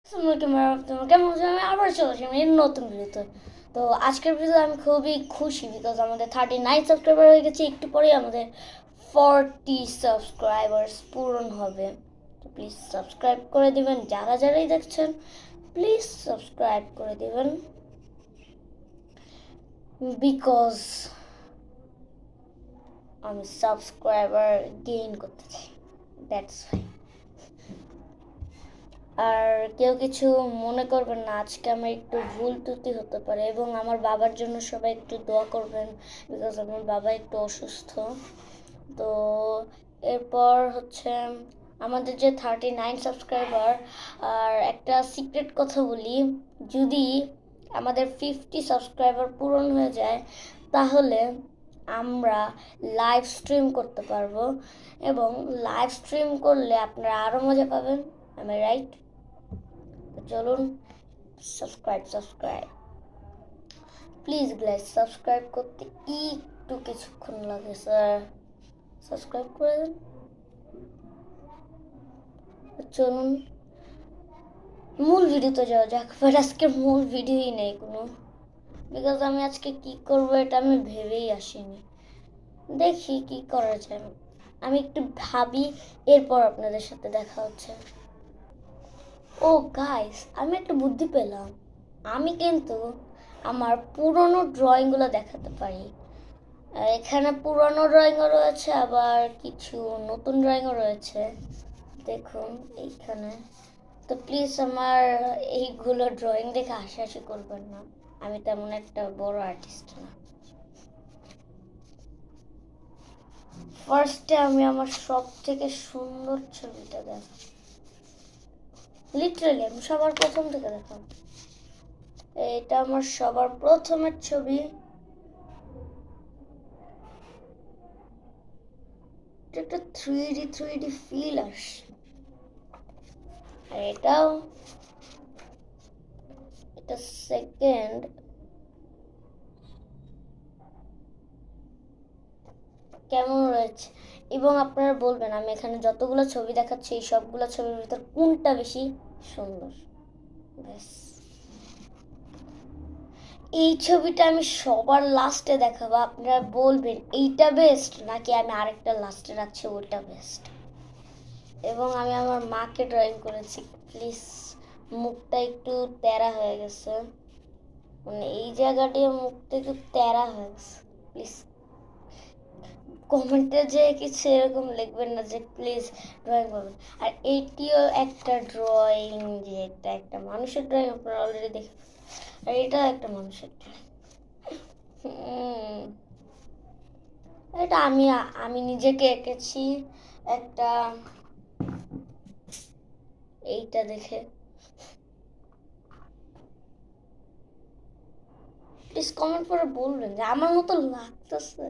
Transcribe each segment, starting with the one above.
কেমন আছো? আমি আবার চলে আসলাম এই নতুন ভিডিওতে। তো আজকের ভিডিওতে আমি খুবই খুশি বিকজ আমাদের 39 সাবস্ক্রাইবার হয়ে গেছে। একটু পরেই আমাদের 40 সাবস্ক্রাইবার্স পূরণ হবে। তো প্লিজ সাবস্ক্রাইব করে দিবেন, যারা যারাই দেখছেন প্লিজ সাবস্ক্রাইব করে দিবেন বিকজ আমি সাবস্ক্রাইবার গেইন করতে চাই, দ্যাটস ওয়াই। আর কেউ কিছু মনে করবেন না, আজকে আমার একটু ভুল ত্রুটি হতে পারে এবং আমার বাবার জন্য সবাই একটু দোয়া করবেন বিকজ আমার বাবা একটু অসুস্থ। তো এরপর হচ্ছে আমাদের যে 39 সাবস্ক্রাইবার, আর একটা সিক্রেট কথা বলি, যদি আমাদের 50 সাবস্ক্রাইবার পূরণ হয়ে যায় তাহলে আমরা লাইভ স্ট্রিম করতে পারবো এবং লাইভ স্ট্রিম করলে আপনারা আরও মজা পাবেন। আমি রাইট? চলুন সাবস্ক্রাইব প্লিজ গাইস, সাবস্ক্রাইব করতে একটু কিছুক্ষণ লাগে স্যার, সাবস্ক্রাইব করে দেন। চলুন মূল ভিডিওতে যাওয়া যাক, বাট আজকে মূল ভিডিওই নেই কোনো, বিকজ আমি আজকে কি করবো এটা আমি ভেবেই আসিনি। দেখি কি করা যায়, আমি একটু ভাবি, এরপর আপনাদের সাথে দেখা হচ্ছে। ও গাইস, আমি একটা বুদ্ধি পেলাম, আমি কিন্তু আমার পুরনো ড্রয়িংগুলো দেখাতে পারি। এখানে পুরনো ড্রয়িংও রয়েছে, আবার কিছু নতুন ড্রয়িংও রয়েছে, দেখুন এইখানে। তো প্লিজ আমার এইগুলো ড্রয়িং দেখে হাসাহাসি করবেন না, আমি তেমন একটা বড় আর্টিস্ট না। ফার্স্টে আমি আমার সব থেকে সুন্দর ছবিটা দেখ, লিটারালি আমি সবার প্রথম থেকে দেখাম। এটা আমার সবার প্রথমের ছবি, একটা 3D ফিল আসে। আর এটাও, এটা সেকেন্ড। কেমন রয়েছে এবং আপনারা বলবেন আমি এখানে যতগুলো ছবি দেখাচ্ছি এই সবগুলো ছবির ভিতর কোনটা বেশি সুন্দর। ব্যাস, এই ছবিটা আমি সবার লাস্টে দেখাবো, আপনারা বলবেন এইটা বেস্ট নাকি আমি আরেকটা লাস্টে রাখছি ওইটা বেস্ট। এবং আমি আমার মাকে ড্রয়িং করেছি, প্লিজ মুখটা একটু তেরা হয়ে গেছে, মানে এই জায়গাটি মুখটা একটু তেরা হয়ে গেছে। প্লিজ কমেন্টে যে কিছু এরকম লিখবেন না যে প্লিজ ড্রয়িং করবেন। আর এইটিও একটা ড্রয়িং, যে এটা একটা মানুষের ড্রয়িং আপনারা অলরেডি দেখে, আর এটাও একটা মানুষের ড্রয়িং। এটা আমি আমি নিজেকে এঁকেছি একটা, এইটা দেখে প্লিজ কমেন্ট করে বলবেন যে আমার মতো লাগতেছে,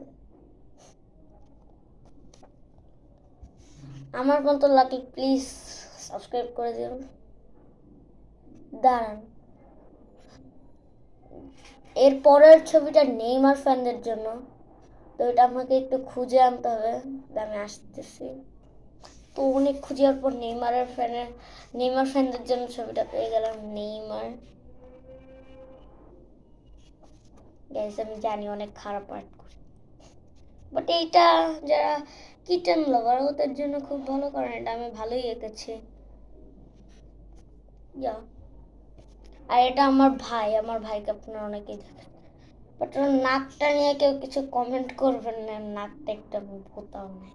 আমার মতো লাগলে প্লিজ সাবস্ক্রাইব করে দিন। দাঁড়ান, এর পরের ছবিটা নেইমার ফ্যানদের জন্য, তো এটা আমাকে একটু খুঁজে আনতে হবে, আমি আসতেছি। তো অনেক খুঁজার পর নেইমার ফ্যানদের জন্য ছবিটা পেয়ে গেলাম। নেইমার গাইস, আমি জানি অনেক খারাপ আর্ট করি, বাট এইটা যারা কিচেন লাভার ওদের জন্য খুব ভালো, কারণ এটা আমি ভালোই এঁকেছি। ইয়া, আর এটা আমার ভাইকে আপনারা অনেকেই দেখেন, বাট ওর নাকটা নিয়ে কেউ কিছু কমেন্ট করবেন না, নাকটা একটা ভোতাও নাই।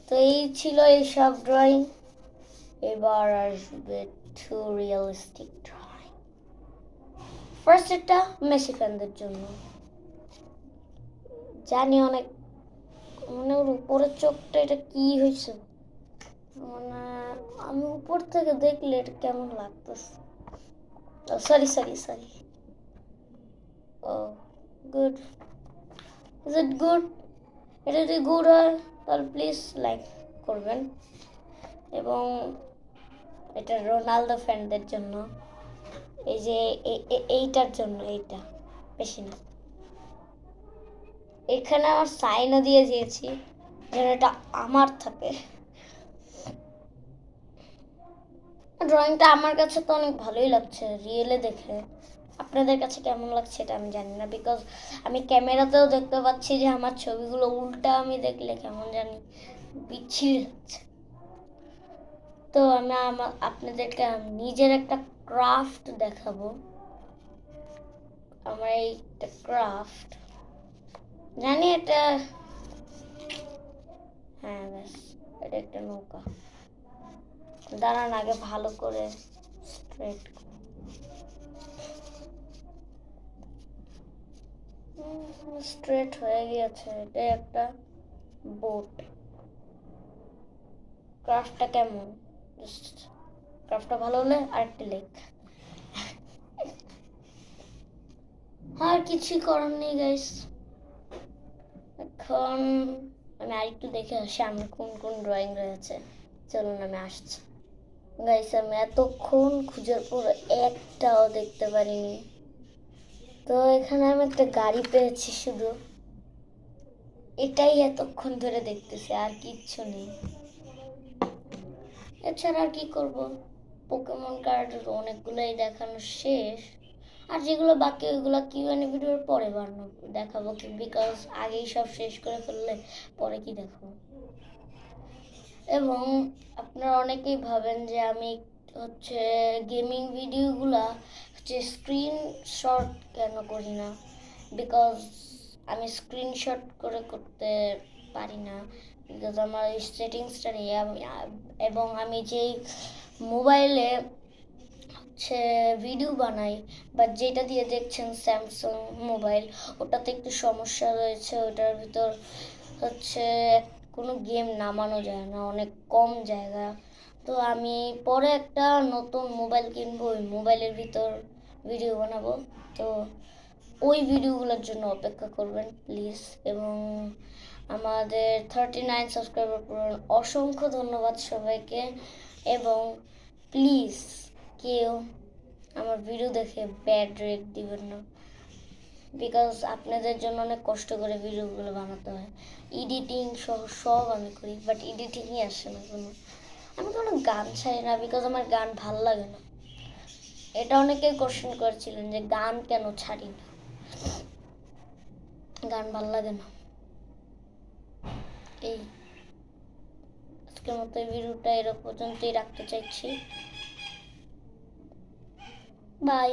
তো এই ছিল এই সব ড্রয়িং, এবার আসবে টু রিয়েলিস্টিক ড্রয়িং। ফার্স্ট এটা মেসি ফ্যানদের জন্য, জানি অনেক, মানে ওর উপরের চোখটা এটা কি হয়েছে, মানে আমি উপর থেকে দেখলে এটা কেমন লাগতেছে। Sorry, oh good, is it good? এটা যদি গুড হয় তাহলে প্লিজ লাইক করবেন। এবং এটা রোনালদো ফ্যানদের জন্য, এই যে এইটার জন্য, এইটা বেশি না, এখানে আমার সাইনও দিয়ে দিয়েছি যেন এটা আমার থাকে। ড্রয়িংটা আমার কাছে তো অনেক ভালোই লাগছে রিয়েলে দেখে। আপনাদের কাছে কেমন লাগছে এটা আমি জানি না, বিকজ আমি ক্যামেরাতেও দেখতে পাচ্ছি যে আমার ছবিগুলো উল্টা আমি দেখলে কেমন জানি বিচ্ছিরি লাগছে। তো আমি আপনাদেরকে নিজের একটা ক্রাফট দেখাবো। আমার এইটা ক্রাফট, জানি এটা, হ্যাঁ ব্যাস, এটা একটা নৌকা। দাঁড়ান আগে ভালো করে স্ট্রেট, স্ট্রেট হয়ে গিয়েছে। এটা একটা বোট। ক্রাফটটা কেমন, ক্রাফটটা ভালো হলে আরেকটা লেখ। আর কিছুই করার নেই গাইস। এখন আমি আরেকটু দেখে আসি আমার কোন কোন ড্রয়িং রয়েছে। চলুন আমি আসছি। গাইস আমি এতক্ষণ খুঁজার পর একটাও দেখতে পারিনি। তো এখানে আমি একটা গাড়ি পেয়েছি, শুধু এটাই এতক্ষণ ধরে দেখতেছি, আর কিচ্ছু নেই। এছাড়া আর কি করব, পোকেমন কার্ড অনেকগুলোই দেখানো শেষ। আর যেগুলো বাকি ওইগুলো কিউএনএ ভিডিওর পরে বানাবো, দেখাবো কি, বিকজ আগেই সব শেষ করে ফেললে পরে কি দেখাবো। এবং আপনারা অনেকেই ভাবেন যে আমি হচ্ছে গেমিং ভিডিওগুলা হচ্ছে স্ক্রিনশট কেন করি না, বিকজ আমি স্ক্রিনশট করে করতে পারি না, বিকজ আমার এই সেটিংসটা নেই। এবং আমি যেই মোবাইলে হচ্ছে ভিডিও বানাই বা যেটা দিয়ে দেখছেন স্যামসাং মোবাইল, ওটাতে একটু সমস্যা রয়েছে। ওটার ভিতর হচ্ছে কোনো গেম নামানো যায় না, অনেক কম জায়গা। তো আমি পরে একটা নতুন মোবাইল কিনবো, ওই মোবাইলের ভিতর ভিডিও বানাবো। তো ওই ভিডিওগুলোর জন্য অপেক্ষা করবেন প্লিজ। এবং আমাদের 39 সাবস্ক্রাইবার পূরণ, অসংখ্য ধন্যবাদ সবাইকে। এবং প্লিজ কেউ আমার ভিডিও দেখে ব্যাড রেট দিবেন না, বিকজ আপনাদের জন্য অনেক কষ্ট করে ভিডিওগুলো বানাতে হয়। এডিটিং সহ সব আমি করি, বাট এডিটিংই আসে না কোনো। আমি কোনো গান ছাড়ি না, বিকজ আমার গান ভাল লাগে না। এটা অনেকেই কোশ্চেন করেছিলেন যে গান কেন ছাড়ি না, গান ভাল লাগে না। এই আজকের মতো এই ভিডিওটা এরকম পর্যন্তই রাখতে চাইছি। বাই।